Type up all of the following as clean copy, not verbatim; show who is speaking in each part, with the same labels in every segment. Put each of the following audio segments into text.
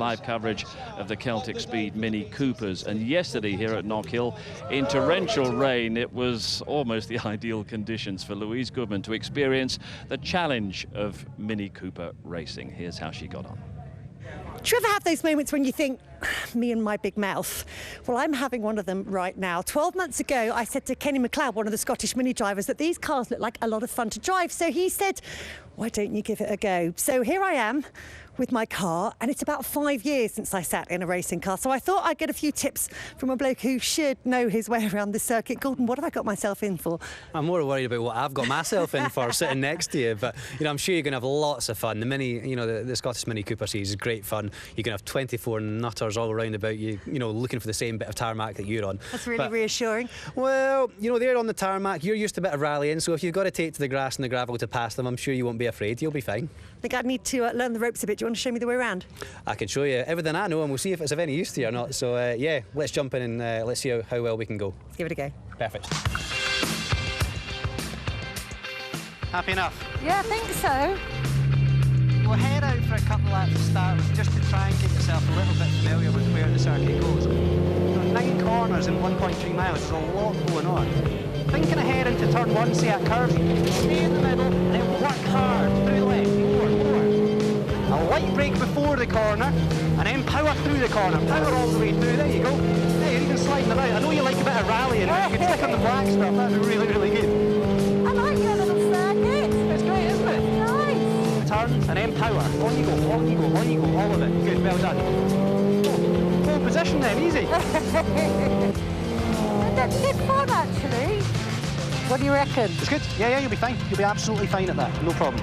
Speaker 1: Live coverage of the Celtic Speed Mini Coopers, and yesterday here at Knockhill in torrential rain it was almost the ideal conditions for Louise Goodman to experience the challenge of Mini Cooper racing. Here's how she got on.
Speaker 2: Do you ever have those moments when you think, me and my big mouth? Well, I'm having one of them right now. 12 months ago, I said to Kenny McLeod, one of the Scottish mini drivers, that these cars look like a lot of fun to drive. So he said, why don't you give it a go? So here I am with my car, and it's about 5 years since I sat in a racing car. So I thought I'd get a few tips from a bloke who should know his way around the circuit. Gordon, what have I got myself in for?
Speaker 3: I'm more worried about what I've got myself in for sitting next to you, but I'm sure you're going to have lots of fun. The mini, the Scottish Mini Cooper series is great fun. You can have 24 nutters all around about you, looking for the same bit of tarmac that you're on.
Speaker 2: That's really reassuring.
Speaker 3: Well, they're on the tarmac, you're used to a bit of rallying, so if you've got to take to the grass and the gravel to pass them, I'm sure you won't be afraid. You'll be fine.
Speaker 2: I think I'd need to learn the ropes a bit. Do you want to show me the way around?
Speaker 3: I can show you everything I know, and we'll see if it's of any use to you or not. So yeah, let's jump in and let's see how well we can go.
Speaker 2: Let's give it a go.
Speaker 3: Perfect.
Speaker 4: Happy enough?
Speaker 2: Yeah, I think so.
Speaker 4: We'll head out for a couple of laps to start with, just to try and get yourself a little bit familiar with where the circuit goes. 9 corners in 1.3 miles, there's a lot going on. Thinking ahead into turn 1, see that curve, stay in the middle and then work hard through the left, more. A light brake before the corner and then power through the corner, power all the way through, there you go. Hey, you're even sliding about. I know you like a bit of rallying, if you can stick on the black stuff, that'd be really, really good.
Speaker 2: I like your little circuit.
Speaker 4: It's great, isn't it?
Speaker 2: Nice.
Speaker 4: Turn and then power. On you go, on you go, on you go, all of it. Good, well done. Oh, pole position then, easy.
Speaker 2: That's good fun, actually. What do you reckon?
Speaker 4: It's good. Yeah, you'll be fine. You'll be absolutely fine at that. No problem.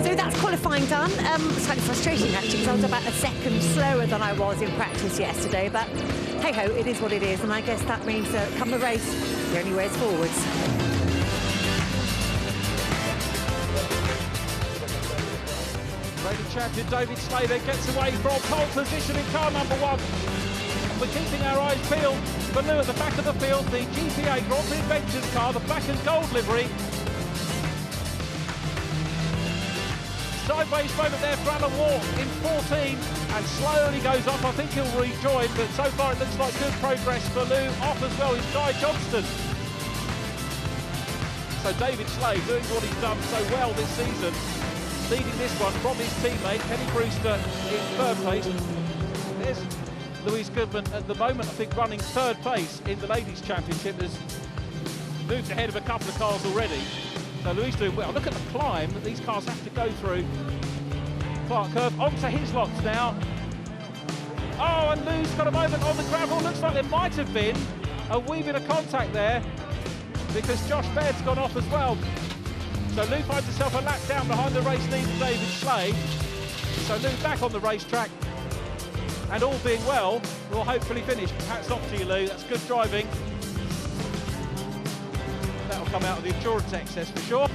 Speaker 2: So that's qualifying done. Slightly frustrating, actually, because I was about a second slower than I was in practice yesterday. But hey-ho, it is what it is. And I guess that means that come the race, the only way is forwards.
Speaker 5: Reigning champion David Slater gets away from pole position in car number 1. We're keeping our eyes peeled for Lou at the back of the field, the GPA Grand Prix Adventures car, the black and gold livery. Sideways moment there for Alan Walk in 14 and slowly goes off. I think he'll rejoin, but so far it looks like good progress for Lou. Off as well is Guy Johnston. So David Slade doing what he's done so well this season, leading this one from his teammate Kenny Brewster in third place. There's Louise Goodman at the moment, I think, running third place in the Ladies' Championship. Has moved ahead of a couple of cars already. So Louise doing well. Look at the climb that these cars have to go through. Clark Curve onto his lots now. Oh, and Lou's got a moment on the gravel. Looks like there might have been a wee bit of contact there because Josh Baird's gone off as well. So Lou finds herself a lap down behind the race leader David Slade. So Lou back on the racetrack, and all being well, will hopefully finish. Hats off to you, Lou. That's good driving. That'll come out of the endurance excess for sure.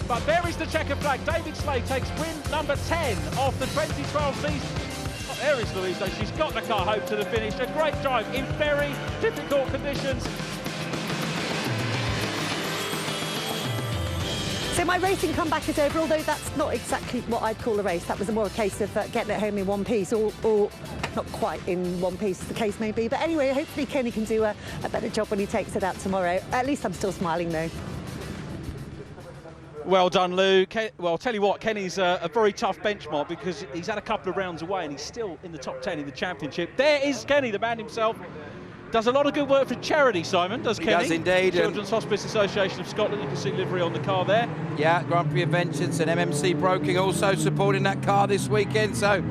Speaker 5: But there is the checker flag. David Slade takes win number 10 of the 2012 season. Oh, there is Louise, though. She's got the car home to the finish. A great drive in very difficult conditions.
Speaker 2: So my racing comeback is over, although that's not exactly what I'd call a race. That was more a case of getting it home in one piece, or not quite in one piece, the case may be. But anyway, hopefully Kenny can do a better job when he takes it out tomorrow. At least I'm still smiling, though.
Speaker 5: Well done, Lou. Well, I'll tell you what, Kenny's a very tough benchmark because he's had a couple of rounds away and he's still in the top 10 in the championship. There is Kenny, the man himself. Does a lot of good work for charity, Simon, does Kenny?
Speaker 6: He does indeed.
Speaker 5: Children's Hospice Association of Scotland, you can see livery on the car there.
Speaker 6: Yeah, Grand Prix Adventures and MMC Broking also supporting that car this weekend, so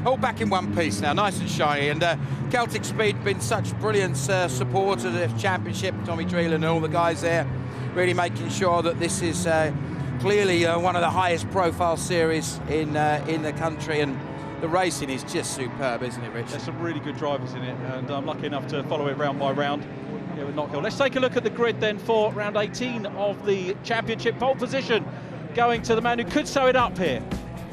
Speaker 6: all back in one piece now, nice and shiny. And Celtic Speed been such brilliant support of the championship, Tommy Dreelan and all the guys there, really making sure that this is clearly one of the highest profile series in the country, and the racing is just superb, isn't it, Rich?
Speaker 5: There's some really good drivers in it, and I'm lucky enough to follow it round by round here with Knockhill. Let's take a look at the grid then for round 18 of the championship. Pole position going to the man who could sew it up here.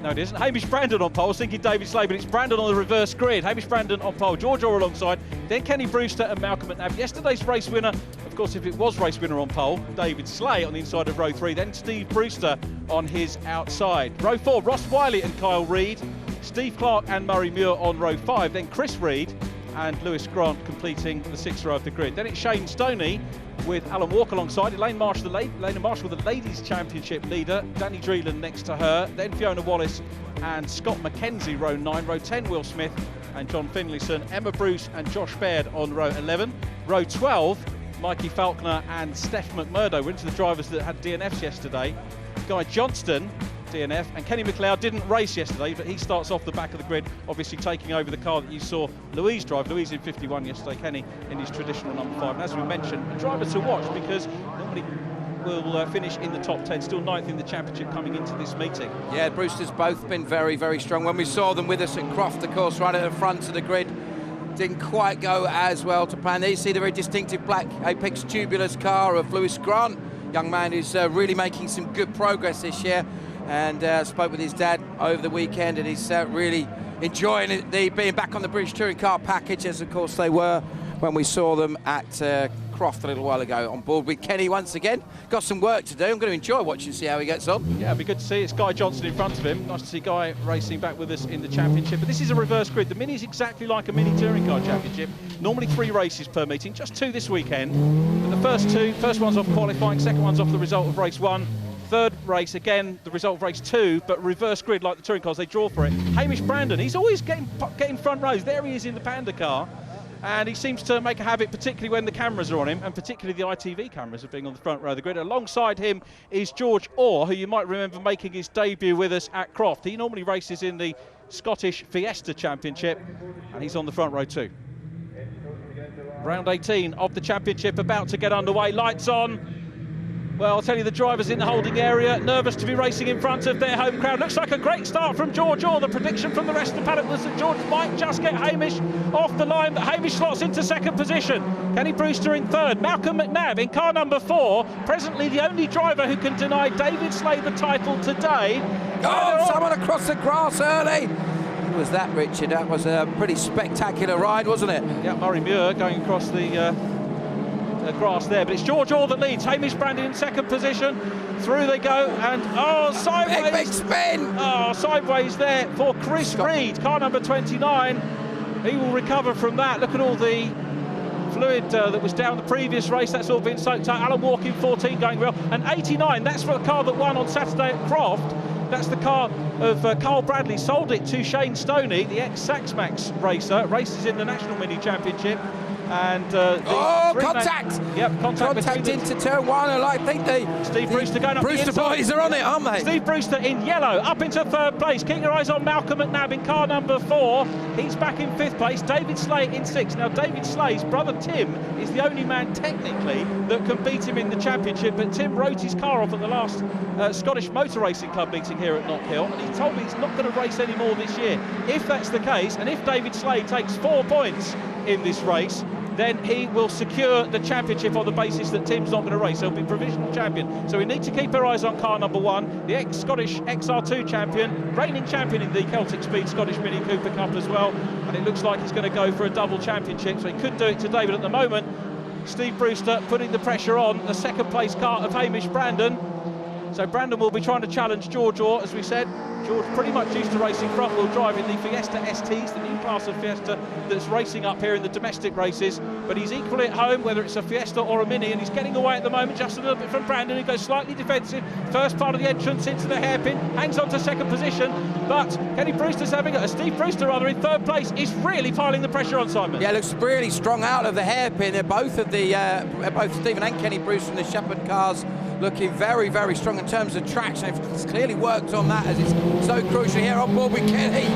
Speaker 5: No, it isn't. Hamish Brandon on pole. I was thinking David Slade, but it's Brandon on the reverse grid. Hamish Brandon on pole. George Orr alongside. Then Kenny Brewster and Malcolm McNabb. Yesterday's race winner, of Of course, if it was race winner on pole, David Slay on the inside of row 3, then Steve Brewster on his outside. Row 4, Ross Wiley and Kyle Reid, Steve Clark and Murray Muir on row 5, then Chris Reid and Lewis Grant completing the 6th row of the grid. Then it's Shane Stoney with Alan Walker alongside, Elaine Marshall, the Ladies' Championship leader, Danny Dreeland next to her, then Fiona Wallace and Scott McKenzie, row 9, row 10, Will Smith and John Finlayson, Emma Bruce and Josh Baird on row 11, row 12, Mikey Falconer and Steph McMurdo were into the drivers that had DNFs yesterday. Guy Johnston, DNF, and Kenny McLeod didn't race yesterday, but he starts off the back of the grid, obviously taking over the car that you saw Louise drive. Louise in 51 yesterday, Kenny in his traditional number 5. And as we mentioned, a driver to watch because normally will finish in the top 10, still 9th in the championship coming into this meeting.
Speaker 6: Yeah, Brewster's both been very, very strong. When we saw them with us at Croft, of course, right at the front of the grid, didn't quite go as well to plan. There you see the very distinctive black Apex Tubulars car of Lewis Grant, young man who's really making some good progress this year, and spoke with his dad over the weekend, and he's really enjoying it, being back on the British Touring Car package, as of course they were when we saw them at Croft a little while ago. On board with Kenny once again. Got some work to do. I'm going to enjoy watching, see how he gets on.
Speaker 5: Yeah, it'd be good to see. It's Guy Johnson in front of him. Nice to see Guy racing back with us in the championship. But this is a reverse grid. The Mini is exactly like a Mini Touring Car Championship. Normally 3 races per meeting, just 2 this weekend. But the first one's off qualifying, second one's off the result of race 1. Third race, again, the result of race 2, but reverse grid like the touring cars, they draw for it. Hamish Brandon, he's always getting front rows. There he is in the Panda car. And he seems to make a habit, particularly when the cameras are on him, and particularly the ITV cameras of being on the front row of the grid. Alongside him is George Orr, who you might remember making his debut with us at Croft. He normally races in the Scottish Fiesta Championship, and he's on the front row too. Round 18 of the championship about to get underway. Lights on. Well, I'll tell you, the drivers in the holding area, nervous to be racing in front of their home crowd. Looks like a great start from George Orr. The prediction from the rest of the paddock was that George might just get Hamish off the line, but Hamish slots into second position. Kenny Brewster in third. Malcolm McNabb in car number 4, presently the only driver who can deny David Slay the title today.
Speaker 6: Oh, someone across the grass early. What was that, Richard? That was a pretty spectacular ride, wasn't it?
Speaker 5: Yeah, Murray Muir going across the grass there, but it's George Orr that leads. Hamish Brandon in second position. Through they go, and sideways.
Speaker 6: Big spin.
Speaker 5: Sideways there for Chris Reid, car number 29. He will recover from that. Look at all the fluid that was down the previous race. That's all been soaked up. Alan Walker in 14 going well, and 89. That's for the car that won on Saturday at Croft. That's the car of Carl Bradley. Sold it to Shane Stoney, the ex-Saxmax racer. Races in the National Mini Championship. And
Speaker 6: contact!
Speaker 5: Yep,
Speaker 6: contact into turn 1, and I think
Speaker 5: Steve Brewster going up
Speaker 6: Brewster
Speaker 5: the inside.
Speaker 6: Boys are on it, aren't they?
Speaker 5: Steve Brewster in yellow, up into third place. Keep your eyes on Malcolm McNabb in car number 4. He's back in 5th place. David Slay in 6th. Now, David Slay's brother Tim is the only man technically that can beat him in the championship, but Tim wrote his car off at the last Scottish Motor Racing Club meeting here at Knockhill, and he told me he's not going to race anymore this year. If that's the case, and if David Slay takes 4 points in this race, then he will secure the championship on the basis that Tim's not going to race. He'll be provisional champion. So we need to keep our eyes on car number 1, the ex-Scottish XR2 champion, reigning champion in the Celtic Speed Scottish Mini Cooper Cup as well. And it looks like he's going to go for a double championship, so he could do it today. But at the moment, Steve Brewster putting the pressure on the second place car of Hamish Brandon. So Brandon will be trying to challenge George Orr, as we said. George pretty much used to racing front-wheel drive in the Fiesta STs, the new class of Fiesta that's racing up here in the domestic races. But he's equally at home, whether it's a Fiesta or a Mini, and he's getting away at the moment, just a little bit from Brandon, who goes slightly defensive. First part of the entrance into the hairpin, hangs on to second position, but Kenny Brewster's Steve Brewster in third place, is really piling the pressure on Simon.
Speaker 6: Yeah, looks really strong out of the hairpin. Both Stephen and Kenny Brewster in the Shepherd cars looking very, very strong in terms of traction. They've clearly worked on that, as it's so crucial here on board with Kenny.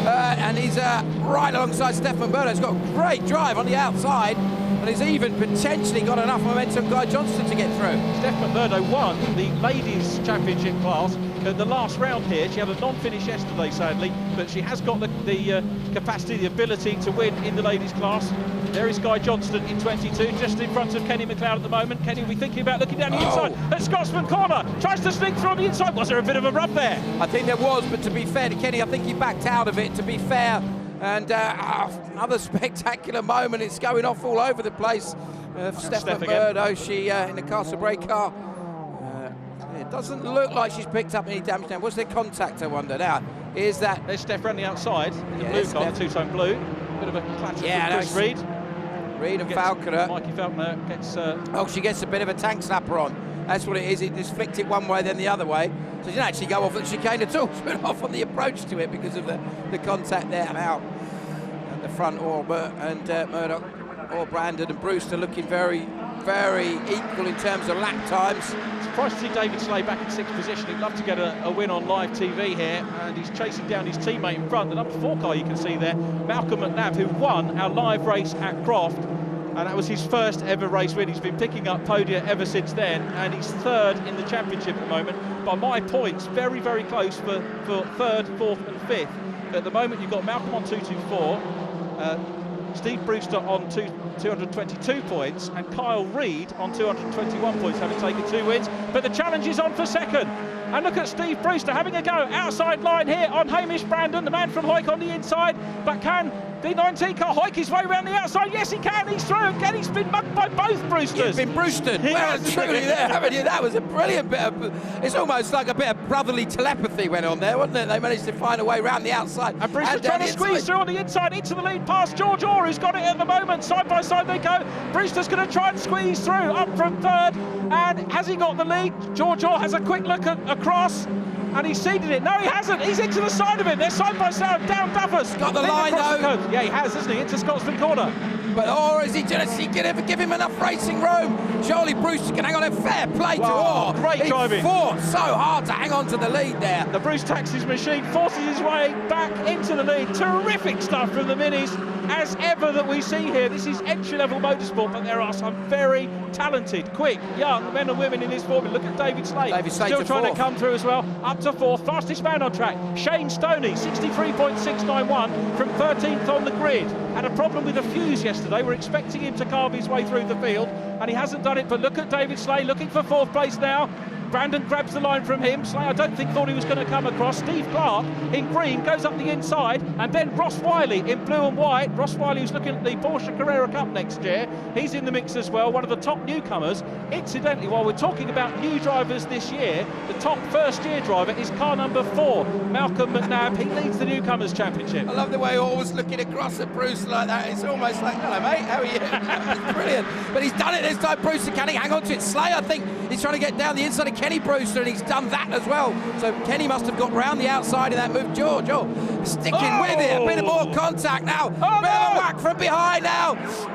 Speaker 6: And he's right alongside Steph McMurdo. He's got a great drive on the outside, and he's even potentially got enough momentum Guy Johnston to get through.
Speaker 5: Steph McMurdo won the Ladies' Championship class at the last round here. She had a non-finish yesterday, sadly, but she has got the capacity, the ability to win in the ladies' class. There is Guy Johnston in 22, just in front of Kenny McLeod at the moment. Kenny will be thinking about looking down the inside at Scotsman corner. Tries to sneak through on the inside. Was there a bit of a rub there?
Speaker 6: I think there was, but to be fair to Kenny, I think he backed out of it. To be fair, And another spectacular moment. It's going off all over the place. Steph McLeod, she in the Castlereagh car. It doesn't look like she's picked up any damage now. Was there contact, I wonder? Now, is that...
Speaker 5: There's Steph round the outside in the blue car, the two-tone blue. Bit of a clatter from Chris Reed.
Speaker 6: Reed and Falconer.
Speaker 5: Mikey Falconer gets...
Speaker 6: Oh, she gets a bit of a tank slapper on. That's what it is. It just flicked it one way, then the other way. So she didn't actually go off at the chicane at all. She went off on the approach to it because of the contact there now. And the front Orbert and Murdoch, or Brandon and Brewster looking very, very equal in terms of lap times.
Speaker 5: Surprised to see David Slade back in 6th position. He'd love to get a win on live TV here, and he's chasing down his teammate in front. The number 4 car you can see there, Malcolm McNabb, who won our live race at Croft, and that was his first ever race win. He's been picking up podia ever since then, and he's 3rd in the championship at the moment. By my points, very, very close for 3rd, 4th and 5th. At the moment, you've got Malcolm on 224, Steve Brewster on 222 points, and Kyle Reid on 221 points, having taken 2 wins. But the challenge is on for 2nd. And look at Steve Brewster having a go outside line here on Hamish Brandon, the man from Hoyk on the inside. But can the 19 car Hoyk his way around the outside? Yes, he can. He's through again. He's been mugged by both Brewsters.
Speaker 6: He's been Brewstered. Well, truly there, haven't you? That was a brilliant bit of... It's almost like a bit of brotherly telepathy went on there, wasn't it? They managed to find a way around the outside.
Speaker 5: And Brewster trying to squeeze through on the inside into the lead past George Orr, who's got it at the moment. Side by side they go. Brewster's going to try and squeeze through up from 3rd. And has he got the lead? George Orr has a quick look across. And he's seeded it. No, he hasn't. He's into the side of it. They're side by side. Down Duffers.
Speaker 6: Got the line, though.
Speaker 5: Yeah, he has, isn't he? Into Scotsman corner.
Speaker 6: But, or is he just give him enough racing room? Surely Brewster can hang on. A fair play to Orr.
Speaker 5: Great driving.
Speaker 6: He fought so hard to hang on to the lead there.
Speaker 5: The Bruce Taxis machine forces his way back into the lead. Terrific stuff from the minis, as ever, that we see here. This is entry-level motorsport, but there are some very talented, quick, young men and women in this formula. Look at David Slade. Still trying to come through as well. Up to 4th, fastest man on track. Shane Stoney, 63.691 from 13th on the grid. Had a problem with the fuse yesterday. We're expecting him to carve his way through the field, and he hasn't done it. But look at David Slade looking for 4th place now. Brandon grabs the line from him. Slade, I don't think, thought he was going to come across. Steve Clark in green goes up the inside, and then Ross Wiley in blue and white. Ross Wiley, who's looking at the Porsche Carrera Cup next year, he's in the mix as well, one of the top newcomers. Incidentally, while we're talking about new drivers this year, the top first-year driver is car number 4, Malcolm McNabb. He leads the Newcomers Championship.
Speaker 6: I love the way Orr was looking across at Bruce like that. It's almost like, hello, mate, how are you? It's brilliant. But he's done it this time. Brewster, can he hang on to it? Slade, I think, he's trying to get down the inside of Kenny Brewster, and he's done that as well. So Kenny must have got round the outside of that move. George, sticking with it. A bit of more contact now. Bit of a whack from behind now.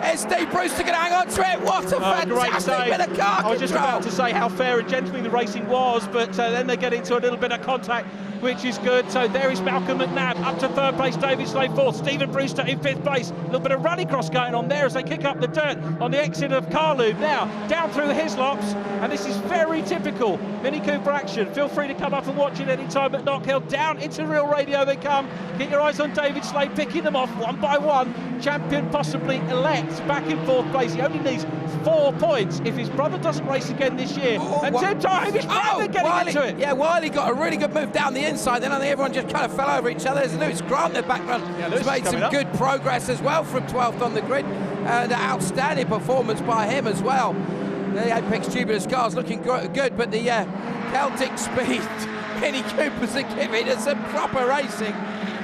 Speaker 6: Is Steve Brewster going to hang on to it? What a fantastic bit of car control.
Speaker 5: I was just about to say how fair and gently the racing was, but then they get into a little bit of contact, which is good. So there is Malcolm McNabb up to 3rd place, David Slade 4th, Stephen Brewster in 5th place. A little bit of rallycross going on there as they kick up the dirt on the exit of Carloop. Now down through Hislops, and this is very typical Mini Cooper action. Feel free to come up and watch it any time at Knockhill. Down into Real Radio they come. Get your eyes on David Slade picking them off one by one. Champion possibly elect back in 4th place. He only needs 4 points if his brother doesn't race again this year. And Tim Hamish Brandon getting into it.
Speaker 6: Yeah, Wiley got a really good move down the inside. Then I think everyone just kind of fell over each other. There's Lewis Grant in the background.
Speaker 5: Yeah,
Speaker 6: He's made some good progress as well from 12th on the grid. And outstanding performance by him as well. The Apex Tubular cars looking good, but the Celtic Speed Mini Coopers are giving us some proper racing.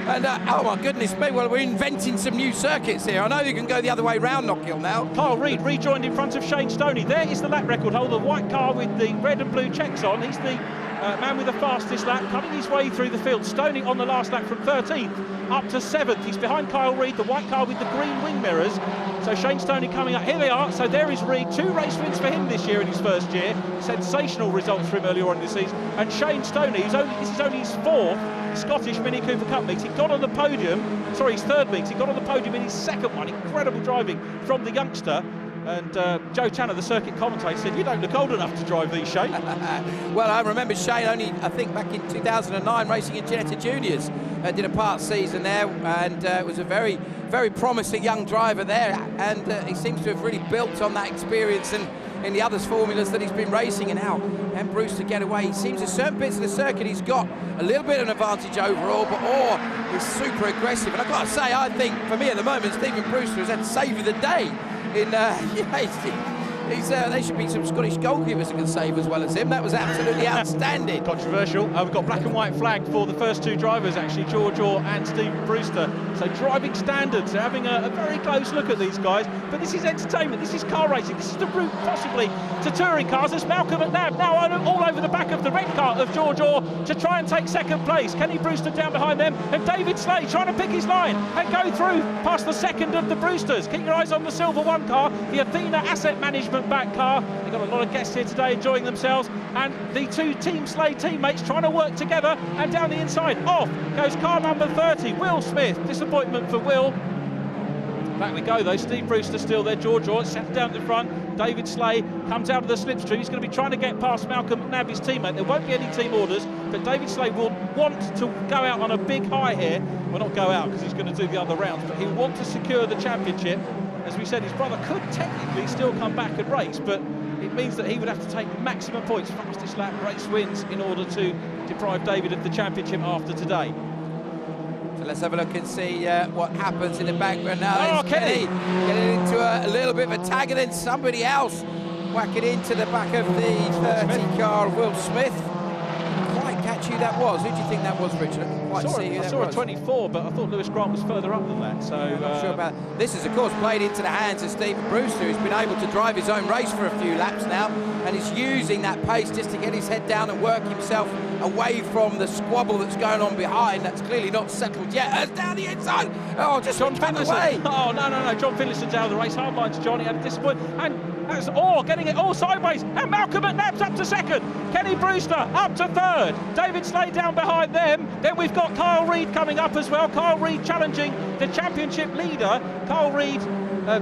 Speaker 6: And oh my goodness me, well, we're inventing some new circuits here. I know you can go the other way round Knockhill now.
Speaker 5: Kyle Reid rejoined in front of Shane Stoney. There is the lap record holder, white car with the red and blue checks on. He's the man with the fastest lap, cutting his way through the field. Stoney on the last lap from 13th up to 7th. He's behind Kyle Reid, the white car with the green wing mirrors. So Shane Stoney coming up. Here they are. So there is Reid. 2 race wins for him this year in his first year. Sensational results for him earlier on in the season. And Shane Stoney, this is only his 4th Scottish Mini Cooper Cup meet. He got on the podium, sorry, his 3rd meet. He got on the podium in his 2nd one. Incredible driving from the youngster. And Joe Tanner, the circuit commentator, said, "You don't look old enough to drive these, Shane."
Speaker 6: Well, I remember Shane only, I think, back in 2009, racing in Ginetta Juniors. Did a part season there, and was a very, very promising young driver there. And he seems to have really built on that experience and in the others' formulas that he's been racing, and now can Brewster get away? He seems at certain bits of the circuit he's got a little bit of an advantage overall, but Orr is super aggressive. And I've got to say, I think for me at the moment, Stephen Brewster has had to save of the day. There should be some Scottish goalkeepers who can save as well as him. That was absolutely outstanding.
Speaker 5: Controversial. We've got black and white flag for the first two drivers, actually, George Orr and Stephen Brewster. So driving standards, they're having a very close look at these guys. But this is entertainment, this is car racing, this is the route possibly to touring cars. There's Malcolm McNabb now all over the back of the red car of George Orr to try and take second place. Kenny Brewster down behind them, and David Slade trying to pick his line and go through past the second of the Brewsters. Keep your eyes on the Silver One car, the Athena Asset Management back car. They've got a lot of guests here today enjoying themselves, and the two Team Slade teammates trying to work together, and down the inside off goes car number 30, Will Smith. Disappointment for Will. Back we go though, Steve Brewster still there, George Orr settled down at the front, David Slade comes out of the slipstream. He's going to be trying to get past Malcolm McNabb, his teammate. There won't be any team orders, but David Slade will want to go out on a big high here. Well, not go out because he's going to do the other rounds, but he'll want to secure the championship. As we said, his brother could technically still come back and race, but it means that he would have to take maximum points, fastest lap race wins, in order to deprive David of the championship after today.
Speaker 6: So let's have a look and see what happens in the background now.
Speaker 5: Oh, Kenny
Speaker 6: getting into a little bit of a tag, and then somebody else whacking into the back of the 30 car, Will Smith. Quite catch who that was. Who do you think that was, Richard? I didn't quite see who that was.
Speaker 5: I saw a 24, but I thought Lewis Grant was further up than that. So
Speaker 6: I'm not sure about this. Is of course played into the hands of Stephen Brewster, who's been able to drive his own race for a few laps now, and is using that pace just to get his head down and work himself away from the squabble that's going on behind. That's clearly not settled yet. As down the inside. Oh, just
Speaker 5: John Finlayson. Oh, no. John Finlayson's out of the race. Hard line to Johnny. Had a disappointment. And that's Orr getting it all sideways. And Malcolm McNabb's up to second. Kenny Brewster up to third. David Slade down behind them. Then we've got Kyle Reid coming up as well. Kyle Reid challenging the championship leader. Kyle Reid,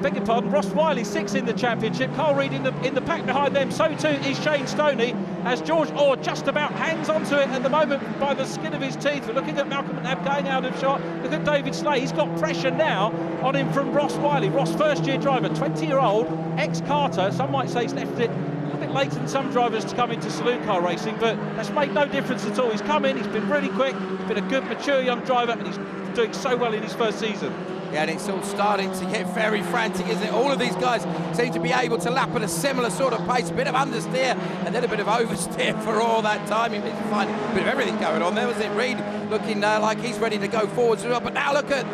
Speaker 5: beg your pardon, Ross Wiley sixth in the championship. Kyle Reid in the pack behind them. So too is Shane Stoney, as George Orr just about hangs onto it at the moment by the skin of his teeth. We're looking at Malcolm McNabb going out of shot. Look at David Slade. He's got pressure now on him from Ross Wiley. Ross, first-year driver, 20-year-old, ex-Carter. Some might say he's left it a little bit later than some drivers to come into saloon car racing, but that's made no difference at all. He's come in, he's been really quick, he's been a good, mature young driver, and he's doing so well in his first season.
Speaker 6: Yeah, and it's all starting to get very frantic, isn't it? All of these guys seem to be able to lap at a similar sort of pace, a bit of understeer and then a bit of oversteer for all that time. He managed to find a bit of everything going on there, wasn't it? Reid looking like he's ready to go forwards as well. But now look at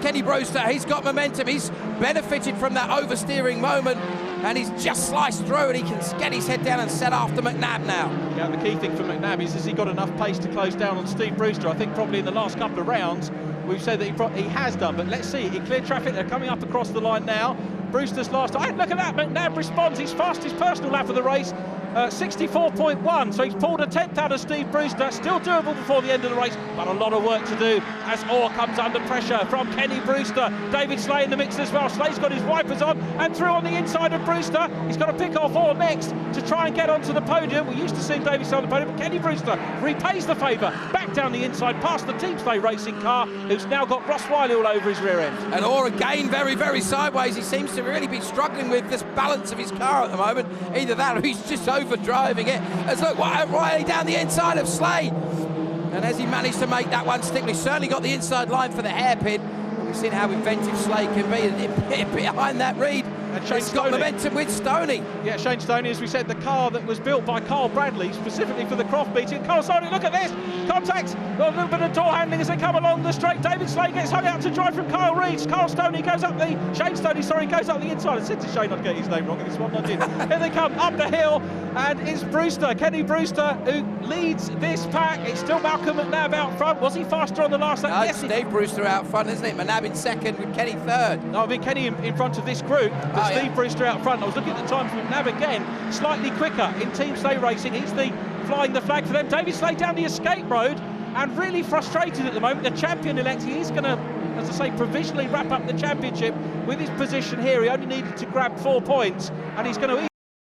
Speaker 6: Kenny Brewster. He's got momentum. He's benefited from that oversteering moment, and he's just sliced through, and he can get his head down and set after McNabb now.
Speaker 5: Yeah, the key thing for McNabb is, has he got enough pace to close down on Steve Brewster? I think probably in the last couple of rounds we've said that he has done, but let's see. He cleared traffic. They're coming up across the line now. Brewster's last. Look at that. McNabb responds. His fastest personal lap of the race. 64.1, so he's pulled a 10th out of Steve Brewster. Still doable before the end of the race, but a lot of work to do as Orr comes under pressure from Kenny Brewster. David Slade in the mix as well. Slade's got his wipers on and through on the inside of Brewster. He's got to pick off Orr next to try and get onto the podium. We used to see David Slade on the podium, but Kenny Brewster repays the favour. Back down the inside past the Team Slade racing car, who's now got Ross Wiley all over his rear end.
Speaker 6: And Orr again very, very sideways. He seems to really be struggling with this balance of his car at the moment. Either that or he's just overdriving it. As look, Wiley down the inside of Slade. And as he managed to make that one stick, he certainly got the inside line for the hairpin. We've seen how inventive Slade can be. Behind that Reid, he's got momentum with Stoney.
Speaker 5: Yeah, Shane Stoney, as we said, the car that was built by Carl Bradley specifically for the Croft meeting. Carl Stoney, look at this, contact, a little bit of door handling as they come along the straight. David Slade gets hung out to dry from Kyle Reid. Carl Stoney goes up Shane Stoney, sorry, goes up the inside. I said to Shane I'd get his name wrong in this one, I did. Here they come up the hill, and it's Brewster, Kenny Brewster, who leads this pack. It's still Malcolm McNabb out front. Was he faster on the last lap?
Speaker 6: No,
Speaker 5: yes,
Speaker 6: Steve Brewster out front, isn't it? McNabb in second with Kenny third.
Speaker 5: No, I mean Kenny in front of this group, but Steve Brewster out front. I was looking at the time from McNabb again, slightly quicker in Team Slade Racing. He's flying the flag for them. David Slade down the escape road and really frustrated at the moment. The champion-elect, he is going to, as I say, provisionally wrap up the championship with his position here. He only needed to grab 4 points, and he's going to